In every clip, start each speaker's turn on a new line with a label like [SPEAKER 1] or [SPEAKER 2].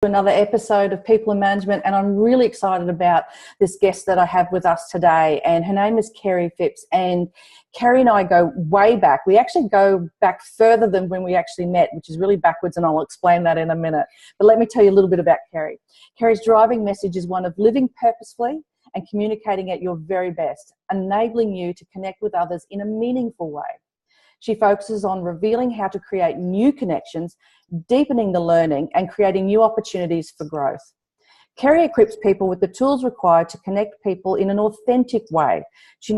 [SPEAKER 1] Another episode of People in Management, and I'm really excited about this guest that I have with us today, and her name is Kerry Phipps, and Kerry and I go way back. We actually go back further than when we actually met, which is really backwards, and I'll explain that in a minute. But let me tell you a little bit about Kerry. Kerry's driving message is one of living purposefully and communicating at your very best, enabling you to connect with others in a meaningful way. She focuses on revealing how to create new connections, deepening the learning, and creating new opportunities for growth. Kerry equips people with the tools required to connect people in an authentic way. She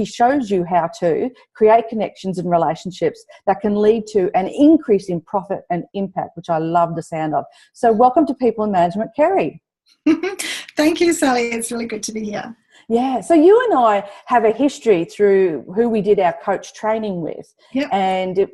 [SPEAKER 1] shows you how to create connections and relationships that can lead to an increase in profit and impact, which I love the sound of. So welcome to People in Management, Kerry.
[SPEAKER 2] Thank you, Sally. It's really good to be here.
[SPEAKER 1] Yeah, so you and I have a history through who we did our coach training with.
[SPEAKER 2] Yep.
[SPEAKER 1] And,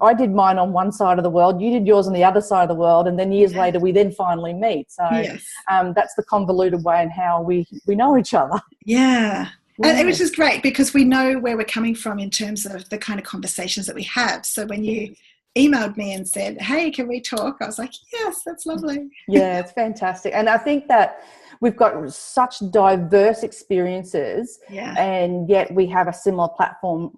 [SPEAKER 1] I did mine on one side of the world, you did yours on the other side of the world, and then years later we then finally meet. So
[SPEAKER 2] yes.
[SPEAKER 1] That's the convoluted way in how we know each other.
[SPEAKER 2] Yeah. And which is great because we know where we're coming from in terms of the kind of conversations that we have. So when you emailed me and said, hey, can we talk? I was like, yes, that's lovely.
[SPEAKER 1] Yeah, it's fantastic. And I think that we've got such diverse experiences, and yet we have a similar platform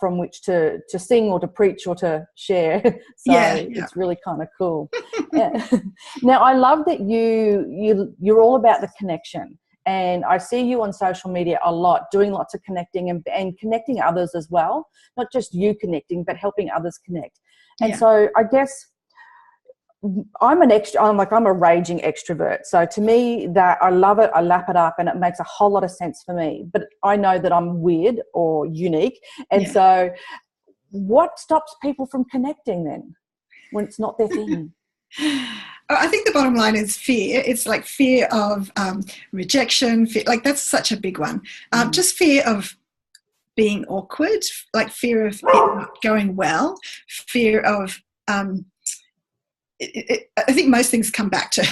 [SPEAKER 1] from which to sing or to preach or to share. So it's really kind of cool. Now, I love that you're all about the connection. And I see you on social media a lot, doing lots of connecting and connecting others as well. Not just you connecting, but helping others connect. And so I guess I'm a raging extrovert. So to me, that I love it, I lap it up, and it makes a whole lot of sense for me. But I know that I'm weird or unique. And so what stops people from connecting then when it's not their thing?
[SPEAKER 2] I think the bottom line is fear. It's like fear of rejection. Fear, like that's such a big one. Just fear of being awkward, like fear of it not going well, fear of I think most things come back to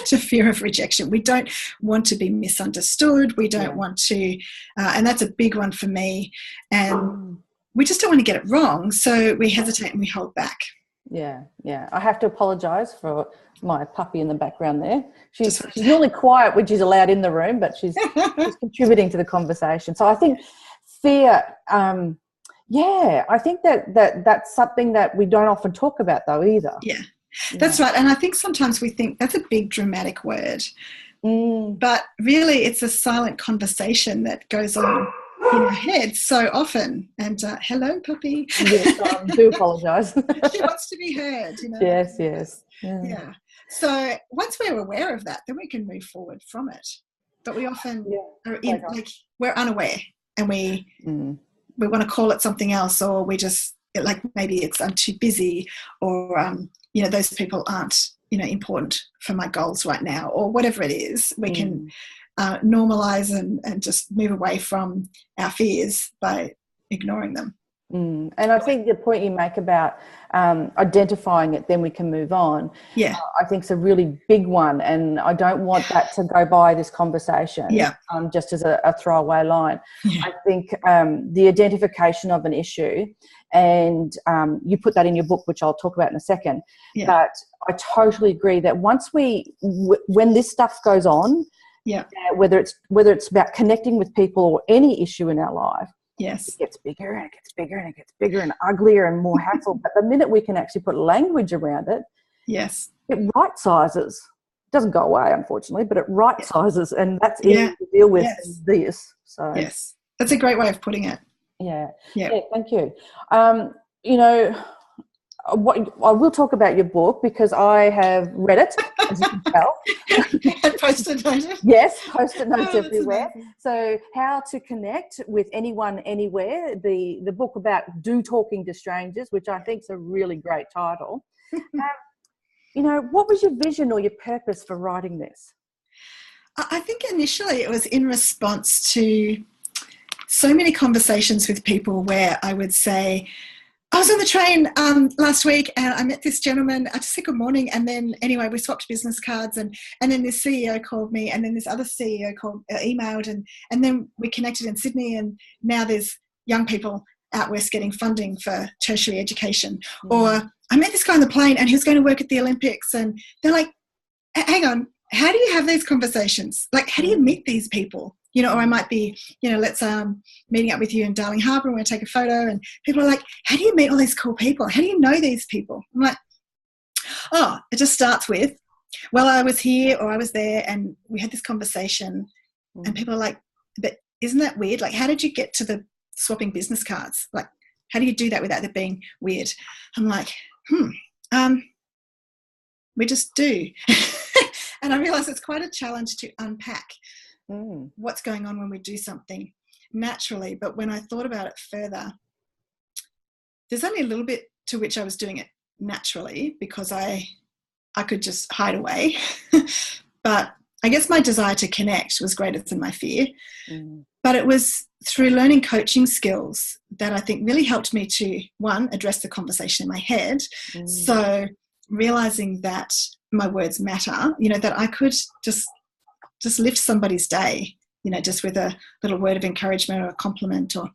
[SPEAKER 2] to fear of rejection. We don't want to be misunderstood. We don't want to, and that's a big one for me. And we just don't want to get it wrong. So we hesitate and we hold back. Yeah.
[SPEAKER 1] I have to apologise for my puppy in the background there. She's normally quiet when she's allowed in the room, but she's contributing to the conversation. So I think fear, I think that's something that we don't often talk about though either.
[SPEAKER 2] Yeah, that's right. And I think sometimes we think that's a big dramatic word, but really it's a silent conversation that goes on in our heads so often. And hello, puppy.
[SPEAKER 1] Yes, I do apologise.
[SPEAKER 2] She wants to be heard.
[SPEAKER 1] Yes.
[SPEAKER 2] Yeah. So once we're aware of that, then we can move forward from it. But we often we're unaware. And we want to call it something else, or we just maybe it's I'm too busy, or those people aren't important for my goals right now, or whatever it is. We can normalize and just move away from our fears by ignoring them.
[SPEAKER 1] And I think the point you make about identifying it, then we can move on.
[SPEAKER 2] Yeah,
[SPEAKER 1] I think it's a really big one, and I don't want that to go by this conversation. Just as a throwaway line. I think the identification of an issue, and you put that in your book, which I'll talk about in a second. But I totally agree that once when this stuff goes on, whether it's about connecting with people or any issue in our life.
[SPEAKER 2] Yes.
[SPEAKER 1] It gets bigger and it gets bigger and it gets bigger and uglier and more hassle. But the minute we can actually put language around it, it right sizes. It doesn't go away, unfortunately, but it right sizes, and that's easy to deal with this. So
[SPEAKER 2] that's a great way of putting it.
[SPEAKER 1] Yeah, thank you. What I will talk about your book because I have read it, as you can tell.
[SPEAKER 2] And post-it noted.
[SPEAKER 1] Yes, post-it notes everywhere. So, How to Connect with Anyone, Anywhere, the book about talking to strangers, which I think is a really great title. What was your vision or your purpose for writing this?
[SPEAKER 2] I think initially it was in response to so many conversations with people where I would say, I was on the train last week and I met this gentleman. I just said good morning, and then anyway we swapped business cards, and then this CEO called me, and then this other CEO emailed, and then we connected in Sydney, and now there's young people out west getting funding for tertiary education. Or I met this guy on the plane and he was going to work at the Olympics, and they're like, hang on, how do you have these conversations? Like, how do you meet these people? You know, or I might be, you know, let's meeting up with you in Darling Harbour and we're going to take a photo, and people are like, how do you meet all these cool people? How do you know these people? I'm like, oh, it just starts with, well, I was here or I was there and we had this conversation, and people are like, but isn't that weird? Like, how did you get to the swapping business cards? Like, how do you do that without it being weird? I'm like, we just do. And I realize it's quite a challenge to unpack what's going on when we do something naturally. But when I thought about it further, there's only a little bit to which I was doing it naturally because I could just hide away. But I guess my desire to connect was greater than my fear. But it was through learning coaching skills that I think really helped me to, one, address the conversation in my head. So realizing that my words matter, you know, that I could just lift somebody's day, you know, just with a little word of encouragement or a compliment, or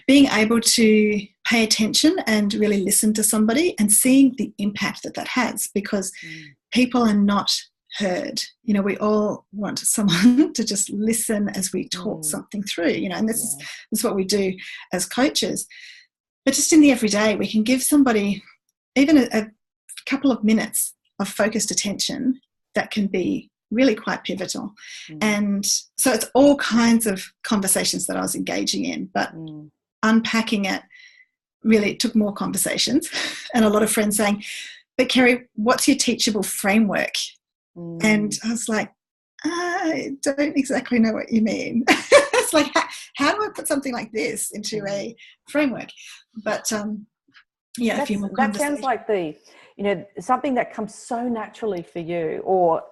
[SPEAKER 2] being able to pay attention and really listen to somebody and seeing the impact that has, because people are not heard. You know, we all want someone to just listen as we talk something through, you know, and this is what we do as coaches. But just in the everyday, we can give somebody even a couple of minutes of focused attention that can be really quite pivotal. And so it's all kinds of conversations that I was engaging in, but unpacking it really took more conversations, and a lot of friends saying, but Kerry, what's your teachable framework? And I was like, I don't exactly know what you mean. It's like, how do I put something like this into a framework? But yeah, a few more
[SPEAKER 1] that sounds like something that comes so naturally for you, or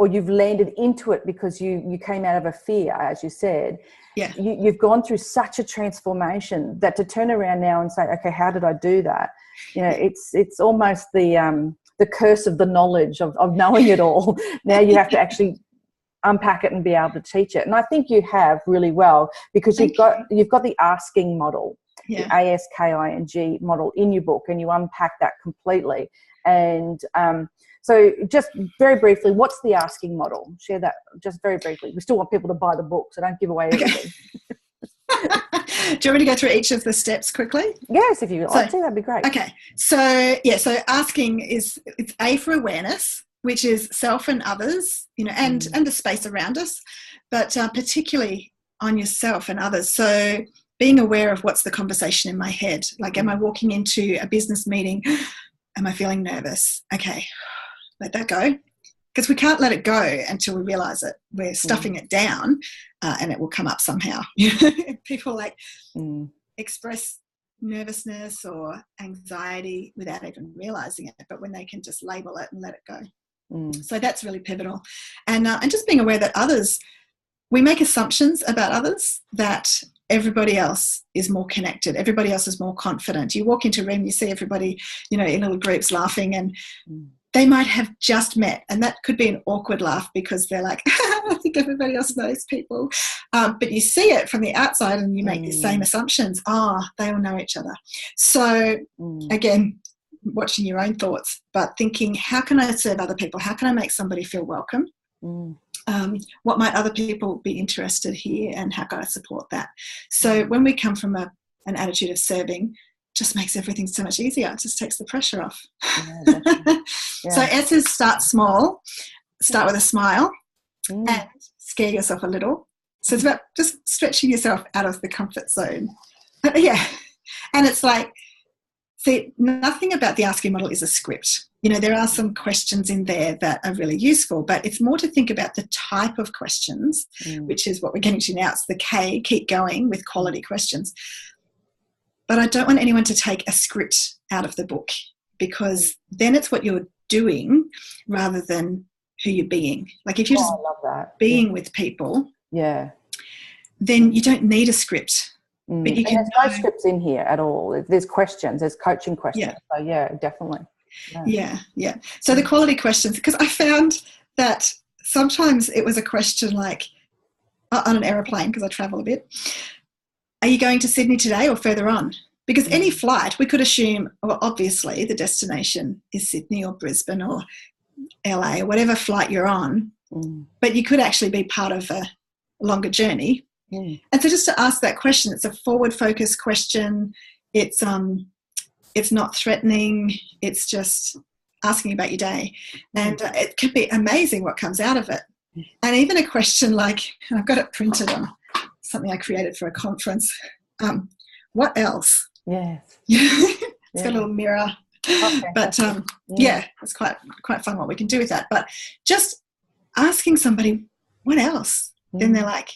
[SPEAKER 1] you've landed into it because you came out of a fear, as you said.
[SPEAKER 2] Yeah.
[SPEAKER 1] You've gone through such a transformation that to turn around now and say, okay, how did I do that? You know, it's almost the curse of the knowledge of knowing it all. Now you have to actually unpack it and be able to teach it. And I think you have really well, because you've got the asking model, the ASKING model in your book, and you unpack that completely. And so just very briefly, what's the asking model? Share that just very briefly. We still want people to buy the book, so don't give away everything.
[SPEAKER 2] Do you want me to go through each of the steps quickly?
[SPEAKER 1] Yes, if you would like to, that'd be great.
[SPEAKER 2] Okay. So asking it's A for awareness, which is self and others, you know, and the space around us, but particularly on yourself and others. So being aware of what's the conversation in my head. Like, am I walking into a business meeting? Am I feeling nervous? Okay, let that go. Because we can't let it go until we realize it. We're stuffing it down, and it will come up somehow. People express nervousness or anxiety without even realizing it, but when they can just label it and let it go. So that's really pivotal. And just being aware that others, we make assumptions about others that everybody else is more connected, everybody else is more confident. You walk into a room, you see everybody, you know, in little groups laughing, and they might have just met, and that could be an awkward laugh because they're like, I think everybody else knows people. But you see it from the outside and you make the same assumptions. They all know each other. So again, watching your own thoughts, but thinking, how can I serve other people? How can I make somebody feel welcome? What might other people be interested here, and how can I support that? So when we come from an attitude of serving, just makes everything so much easier. It just takes the pressure off. So S is start small, start with a smile, and scare yourself a little. So it's about just stretching yourself out of the comfort zone. And it's like, see, nothing about the asking model is a script. You know, there are some questions in there that are really useful, but it's more to think about the type of questions, which is what we're getting to now. It's the K, keep going with quality questions. But I don't want anyone to take a script out of the book, because then it's what you're doing rather than who you're being. Like, if you're just being with people, then you don't need a script. But you can,
[SPEAKER 1] there's no scripts in here at all. There's questions, there's coaching questions. So definitely.
[SPEAKER 2] So the quality questions, because I found that sometimes it was a question like on an aeroplane, because I travel a bit, are you going to Sydney today or further on? Because any flight, we could assume, well, obviously the destination is Sydney or Brisbane or LA or whatever flight you're on, but you could actually be part of a longer journey. And so just to ask that question, it's a forward-focused question. It's not threatening. It's just asking about your day. And it can be amazing what comes out of it. And even a question like, and I've got it printed on something I created for a conference, what else?
[SPEAKER 1] Yes.
[SPEAKER 2] It's got a little mirror.
[SPEAKER 1] Okay.
[SPEAKER 2] But it's quite fun what we can do with that. But just asking somebody, what else? Then they're like,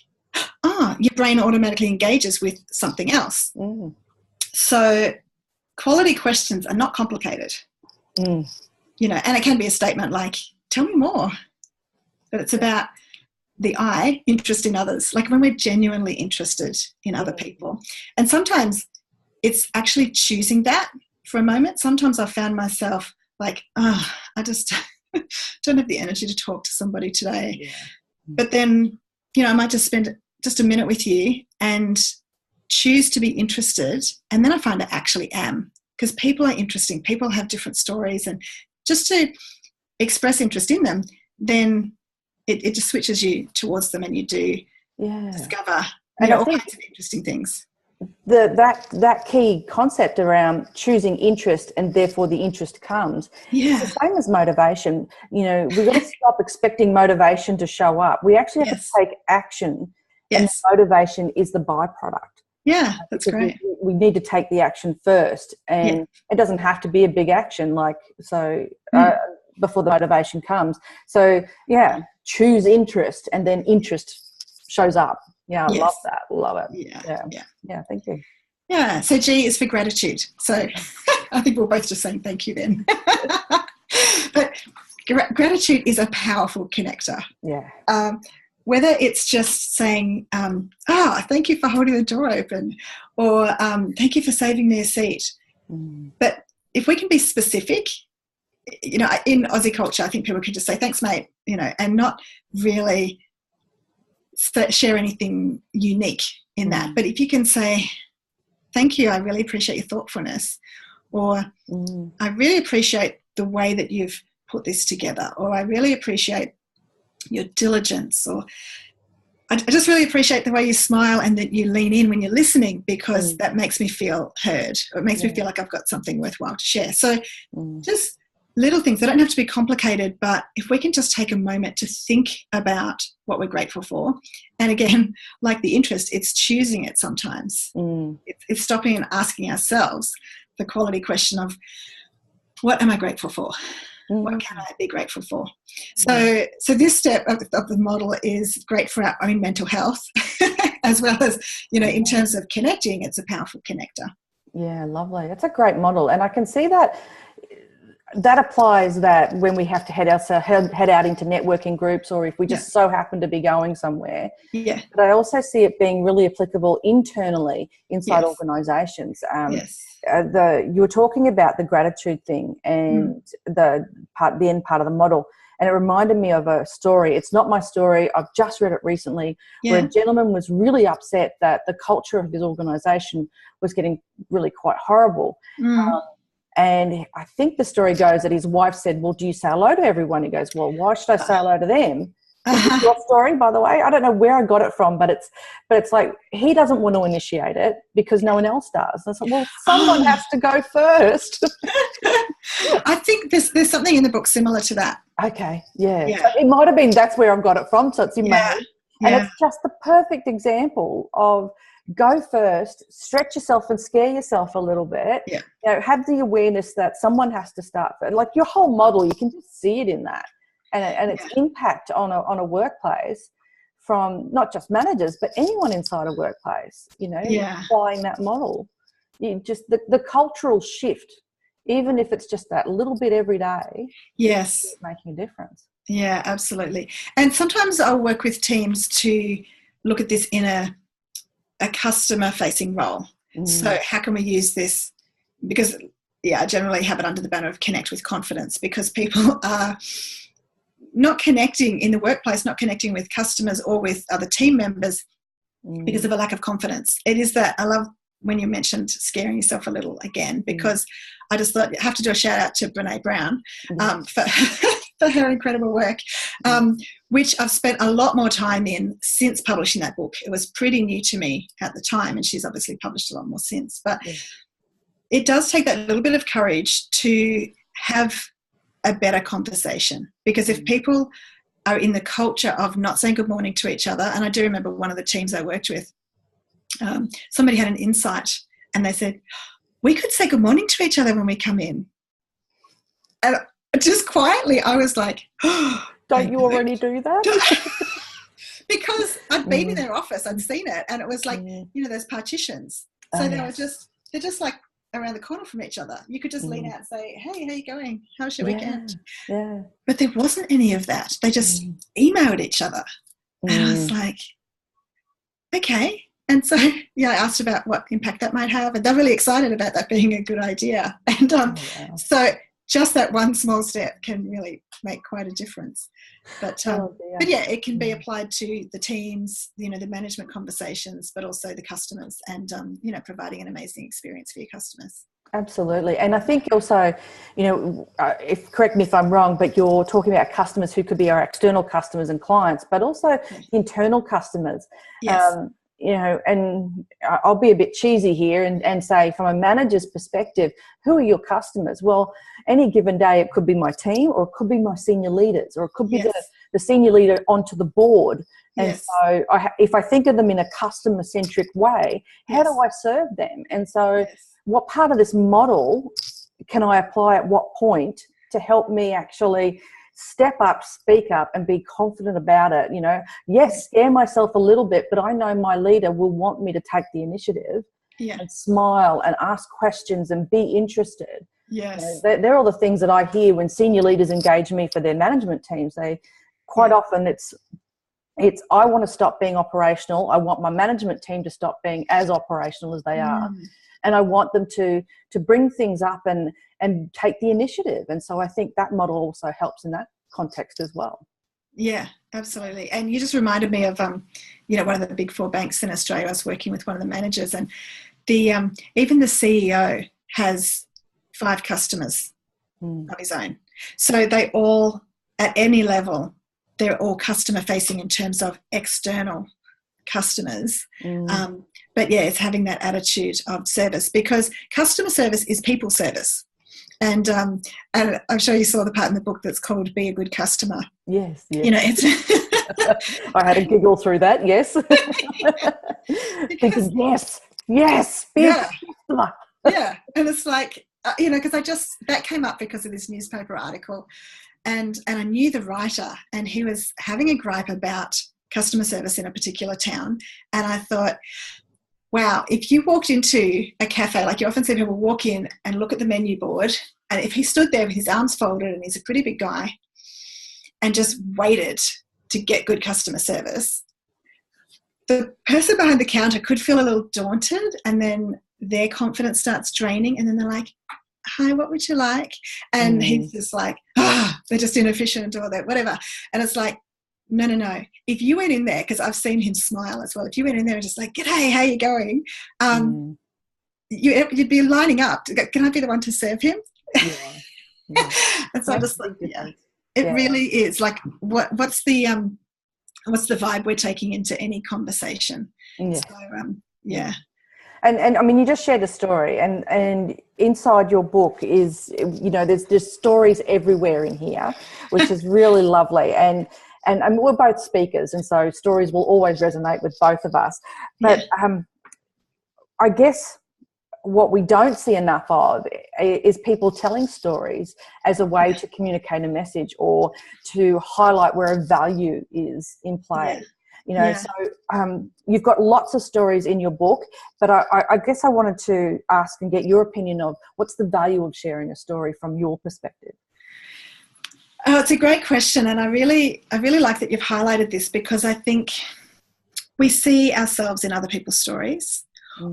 [SPEAKER 2] your brain automatically engages with something else. So quality questions are not complicated. And it can be a statement like, tell me more. But it's about the interest in others, like when we're genuinely interested in other people. And sometimes it's actually choosing that for a moment. Sometimes I've found myself like, I just don't have the energy to talk to somebody today. Yeah. But then, I might just spend just a minute with you and choose to be interested. And then I find I actually am, because people are interesting. People have different stories, and just to express interest in them, then it just switches you towards them, and you do discover all kinds of interesting things.
[SPEAKER 1] That key concept around choosing interest, and therefore the interest comes. It's the same as motivation. We've got to stop expecting motivation to show up. We actually have to take action, and the motivation is the byproduct.
[SPEAKER 2] Yeah, that's great.
[SPEAKER 1] We need to take the action first, and it doesn't have to be a big action before the motivation comes. So choose interest, and then interest shows up. Yeah, I love that. Love it. Yeah, thank you.
[SPEAKER 2] Yeah, so G is for gratitude. So I think we're both just saying thank you then. But gratitude is a powerful connector.
[SPEAKER 1] Yeah.
[SPEAKER 2] Whether it's just saying, thank you for holding the door open, or thank you for saving me a seat. But if we can be specific, in Aussie culture, I think people can just say, thanks, mate, and not really share anything unique in that. But if you can say, thank you, I really appreciate your thoughtfulness, or I really appreciate the way that you've put this together, or I really appreciate your diligence, or I just really appreciate the way you smile and that you lean in when you're listening, because that makes me feel heard, or it makes me feel like I've got something worthwhile to share. So just little things. They don't have to be complicated, but if we can just take a moment to think about what we're grateful for, and again, like the interest, it's choosing it sometimes. It's stopping and asking ourselves the quality question of, what am I grateful for? What can I be grateful for? So this step of the model is great for our own mental health, as well as, in terms of connecting, it's a powerful connector.
[SPEAKER 1] Yeah, lovely. That's a great model. And I can see that applies that when we have to head out into networking groups, or if we just so happen to be going somewhere. Yeah. But I also see it being really applicable internally inside organisations. You were talking about the gratitude thing and the end part of the model, and it reminded me of a story. It's not my story. I've just read it recently, where a gentleman was really upset that the culture of his organisation was getting really quite horrible. And I think the story goes that his wife said, well, do you say hello to everyone? He goes, well, why should I say hello to them? It's your story, by the way. I don't know where I got it from, but it's like he doesn't want to initiate it because no one else does. And I said, well, someone has to go first.
[SPEAKER 2] I think there's something in the book similar to that.
[SPEAKER 1] Okay, So it might have been that's where I've got it from, so it's in my head. And it's just the perfect example of go first, stretch yourself and scare yourself a little bit. Have the awareness that someone has to start first. Like your whole model, you can just see it in that. And its impact on a workplace, from not just managers, but anyone inside a workplace, applying that model. Just the cultural shift, even if it's just that little bit every day, is making a difference.
[SPEAKER 2] Yeah, absolutely. And sometimes I'll work with teams to look at this in a customer-facing role. So how can we use this? Because, I generally have it under the banner of connect with confidence, because people are not connecting in the workplace, not connecting with customers or with other team members because of a lack of confidence. It is that, I love when you mentioned scaring yourself a little again, because I just thought I have to do a shout out to Brene Brown for, for her incredible work, which I've spent a lot more time in since publishing that book. It was pretty new to me at the time, and she's obviously published a lot more since. But it does take that little bit of courage to have a better conversation, because if people are in the culture of not saying good morning to each other, and I do remember one of the teams I worked with, somebody had an insight and they said, we could say good morning to each other when we come in. And just quietly, I was like,
[SPEAKER 1] don't you already do that?
[SPEAKER 2] Because I'd been in their office, I'd seen it, and it was like, there's partitions. So they're just like around the corner from each other. You could just lean out and say, hey, how you going? How's your weekend?
[SPEAKER 1] Yeah.
[SPEAKER 2] But there wasn't any of that. They just emailed each other. And I was like, okay. And so, I asked about what impact that might have, and they're really excited about that being a good idea. And so just that one small step can really make quite a difference. But it can be applied to the teams, the management conversations, but also the customers, and providing an amazing experience for your customers.
[SPEAKER 1] Absolutely. And I think also, correct me if I'm wrong, but you're talking about customers who could be our external customers and clients, but also internal customers.
[SPEAKER 2] Yes.
[SPEAKER 1] And I'll be a bit cheesy here and say, from a manager's perspective, who are your customers? Well, any given day, it could be my team, or it could be my senior leaders, or it could be the senior leader onto the board. And so if I think of them in a customer-centric way, how do I serve them? And so what part of this model can I apply at what point to help me actually step up, speak up, and be confident about it? Scare myself a little bit, but I know my leader will want me to take the initiative and smile and ask questions and be interested.
[SPEAKER 2] Yes.
[SPEAKER 1] They're all the things that I hear when senior leaders engage me for their management teams. They quite often it's I want to stop being operational. I want my management team to stop being as operational as they are. And I want them to bring things up and take the initiative. And so I think that model also helps in that context as well.
[SPEAKER 2] Yeah, absolutely. And you just reminded me of, one of the big 4 banks in Australia. I was working with one of the managers, and even the CEO has 5 customers of his own. So they all, at any level, they're all customer facing in terms of external customers. But it's having that attitude of service, because customer service is people service. And I'm sure you saw the part in the book that's called Be a Good Customer.
[SPEAKER 1] Yes.
[SPEAKER 2] It's
[SPEAKER 1] I had a giggle through that, yes. Because yes, be a customer.
[SPEAKER 2] And it's like, because that came up because of this newspaper article, and I knew the writer, and he was having a gripe about customer service in a particular town. And I thought, wow, if you walked into a cafe, like you often see people walk in and look at the menu board, and if he stood there with his arms folded, and he's a pretty big guy, and just waited to get good customer service, the person behind the counter could feel a little daunted, and then their confidence starts draining, and then they're like, hi, what would you like? And he's just like, they're just inefficient, or that whatever. And it's like, no. If you went in there, because I've seen him smile as well, if you went in there and just like, g'day, how you going? You'd be lining up. Can I be the one to serve him? And so I just like, it really is like, what's the vibe we're taking into any conversation? So,
[SPEAKER 1] And I mean, you just shared a story, and inside your book is, there's just stories everywhere in here, which is really lovely. And we're both speakers, and so stories will always resonate with both of us. But I guess what we don't see enough of is people telling stories as a way to communicate a message, or to highlight where a value is in play. So you've got lots of stories in your book, but I guess I wanted to ask and get your opinion of what's the value of sharing a story from your perspective.
[SPEAKER 2] Oh, it's a great question, and I really like that you've highlighted this, because I think we see ourselves in other people's stories,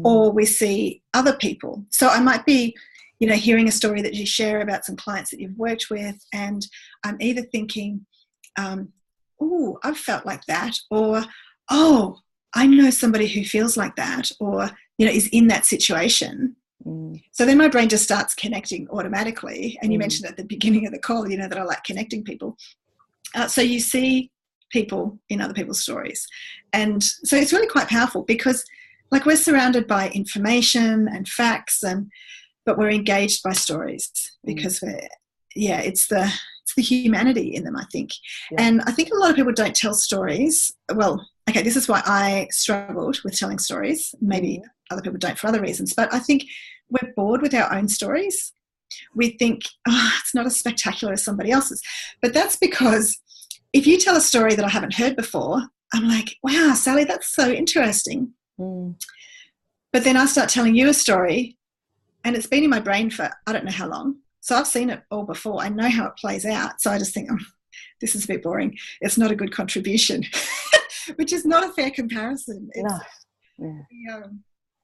[SPEAKER 2] or we see other people. So I might be, hearing a story that you share about some clients that you've worked with, and I'm either thinking, oh, I've felt like that, or, oh, I know somebody who feels like that, or, you know, is in that situation. So then my brain just starts connecting automatically. And you mentioned at the beginning of the call, you know, that I like connecting people. So you see people in other people's stories. And so it's really quite powerful because, like, we're surrounded by information and facts, but we're engaged by stories because it's the humanity in them, I think. Yeah. And I think a lot of people don't tell stories. Well, okay, this is why I struggled with telling stories. Maybe other people don't for other reasons, but I think we're bored with our own stories. We think, oh, it's not as spectacular as somebody else's. But that's because if you tell a story that I haven't heard before, I'm like, wow, Sally, that's so interesting. But then I start telling you a story and it's been in my brain for I don't know how long. So I've seen it all before. I know how it plays out. So I just think, oh, this is a bit boring. It's not a good contribution, which is not a fair comparison.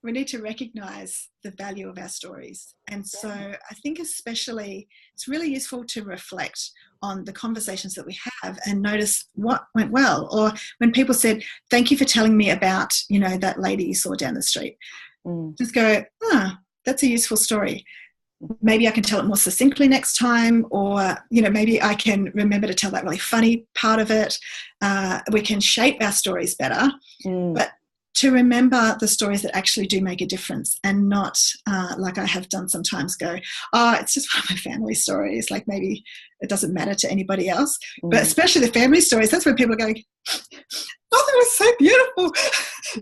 [SPEAKER 2] We need to recognise the value of our stories. And so I think especially it's really useful to reflect on the conversations that we have and notice what went well. Or when people said, thank you for telling me about, you know, that lady you saw down the street. Just go, that's a useful story. Maybe I can tell it more succinctly next time, or, you know, maybe I can remember to tell that really funny part of it. We can shape our stories better, but to remember the stories that actually do make a difference and not, like I have done sometimes, go, oh, it's just one of my family stories. Like maybe it doesn't matter to anybody else, but especially the family stories, that's where people are going, oh, that was so beautiful.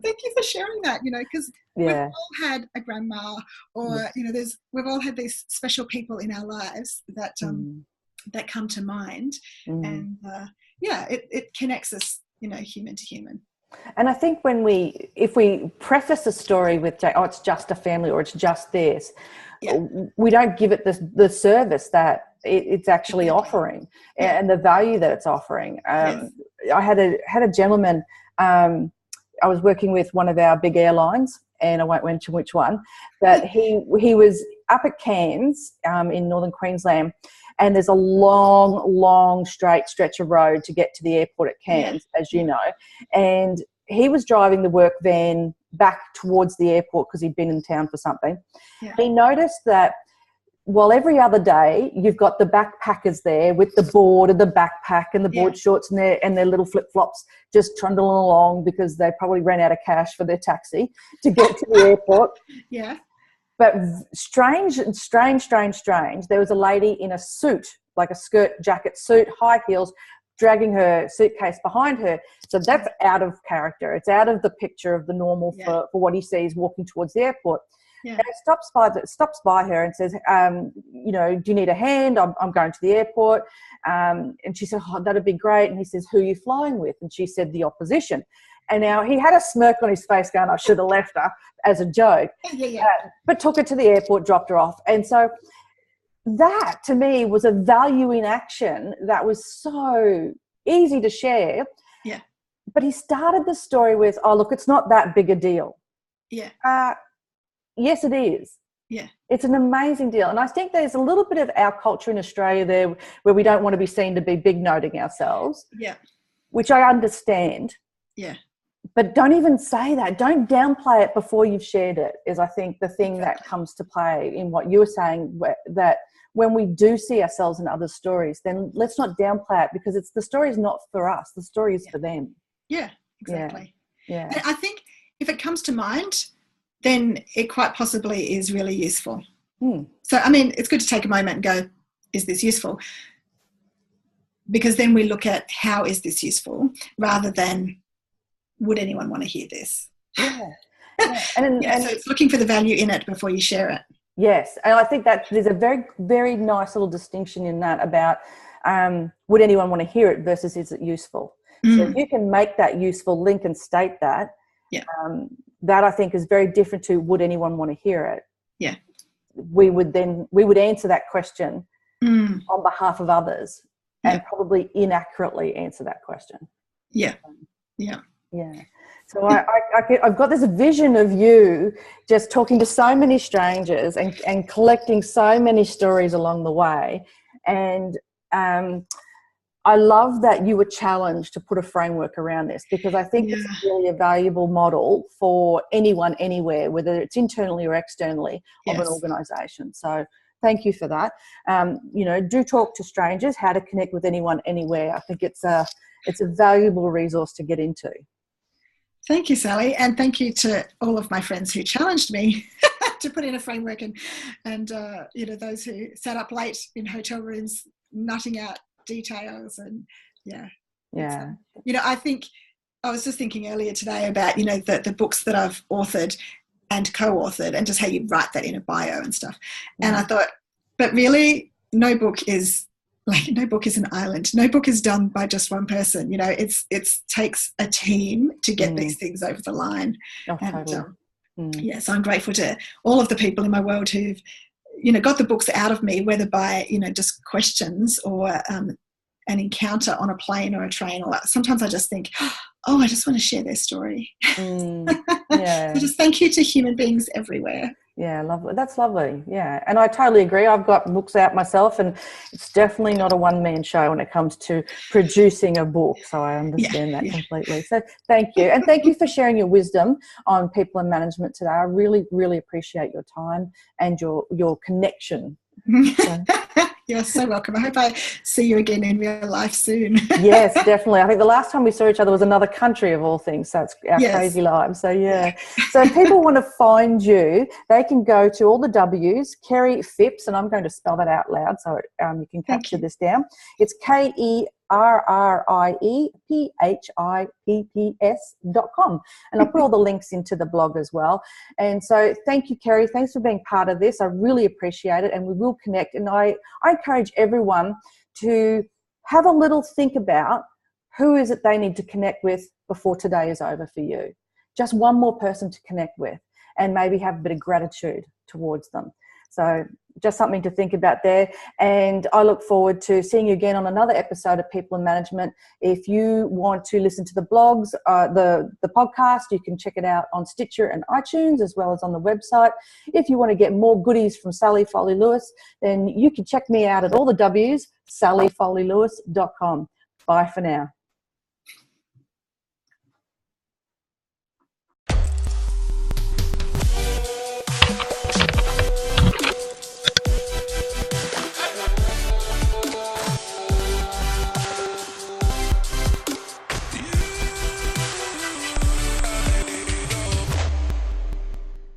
[SPEAKER 2] Thank you for sharing that, you know, because we've all had a grandma or, you know, we've all had these special people in our lives that that come to mind. And it connects us, you know, human to human.
[SPEAKER 1] And I think if we preface a story with, oh, it's just a family or it's just this, we don't give it the service that it's actually offering and the value that it's offering. I had a gentleman, I was working with one of our big airlines, and I won't mention which one, but he was up at Cairns in northern Queensland, and there's a long straight stretch of road to get to the airport at Cairns, as you know, and he was driving the work van back towards the airport because he'd been in town for something. He noticed that while every other day you've got the backpackers there with the board and the backpack and the board shorts and their little flip-flops just trundling along because they probably ran out of cash for their taxi to get to the airport. But strange, there was a lady in a suit, like a skirt jacket suit, high heels, dragging her suitcase behind her. So that's out of character. It's out of the picture of the normal for what he sees walking towards the airport. And he stops by her and says, you know, do you need a hand? I'm going to the airport. And she said, oh, that'd be great. And he says, who are you flying with? And she said, the opposition. And now he had a smirk on his face going, I should have left her, as a joke. But took her to the airport, dropped her off. And so that, to me, was a value in action that was so easy to share. But he started the story with, oh, look, it's not that big a deal. Yes, it is. It's an amazing deal. And I think there's a little bit of our culture in Australia there where we don't want to be seen to be big-noting ourselves, which I understand. But don't even say that. Don't downplay it before you've shared it, is I think the thing that comes to play in what you were saying, that when we do see ourselves in other stories, then let's not downplay it, because the story is not for us. The story is for them.
[SPEAKER 2] Exactly. And I think if it comes to mind, then it quite possibly is really useful. So, I mean, it's good to take a moment and go, is this useful? Because then we look at how is this useful rather than would anyone want to hear this?
[SPEAKER 1] And
[SPEAKER 2] so it's looking for the value in it before you share it.
[SPEAKER 1] Yes, and I think that there's a very, very nice little distinction in that about would anyone want to hear it versus is it useful? So if you can make that useful link and state that, that I think is very different to would anyone want to hear it? We would answer that question on behalf of others and probably inaccurately answer that question. So I've got this vision of you just talking to so many strangers and collecting so many stories along the way. And I love that you were challenged to put a framework around this, because I think it's really a valuable model for anyone, anywhere, whether it's internally or externally of an organisation. So thank you for that. Do talk to strangers, how to connect with anyone, anywhere. I think it's a valuable resource to get into.
[SPEAKER 2] Thank you, Sally. And thank you to all of my friends who challenged me to put in a framework, and those who sat up late in hotel rooms nutting out details. And I think I was just thinking earlier today about the books that I've authored and co-authored, and just how you write that in a bio and stuff. And I thought, but really, no book is an island. No book is done by just one person. It takes a team to get these things over the line.
[SPEAKER 1] Oh, totally.
[SPEAKER 2] So I'm grateful to all of the people in my world who've got the books out of me, whether by just questions or an encounter on a plane or a train, or sometimes I just think, oh, I just want to share their story. So just thank you to human beings everywhere.
[SPEAKER 1] Yeah, lovely. That's lovely. Yeah, and I totally agree. I've got books out myself, and it's definitely not a one-man show when it comes to producing a book. So I understand that completely. So thank you. And thank you for sharing your wisdom on people and management today. I really, really appreciate your time and your connection. So.
[SPEAKER 2] You're so welcome. I hope I see you again in real life soon.
[SPEAKER 1] Yes, definitely. I think the last time we saw each other was another country of all things. So it's our crazy lives. So So if people want to find you, they can go to all the W's, Kerry Phipps, and I'm going to spell that out loud so you can capture this down. It's KerriePhipps.com. And I'll put all the links into the blog as well. And so thank you, Kerry. Thanks for being part of this. I really appreciate it, and we will connect. And I encourage everyone to have a little think about who is it they need to connect with before today is over for you. Just one more person to connect with, and maybe have a bit of gratitude towards them. So just something to think about there. And I look forward to seeing you again on another episode of People in Management. If you want to listen to the blogs, the podcast, you can check it out on Stitcher and iTunes, as well as on the website. If you want to get more goodies from Sally Foley-Lewis, then you can check me out at all the W's, sallyfoleylewis.com. Bye for now.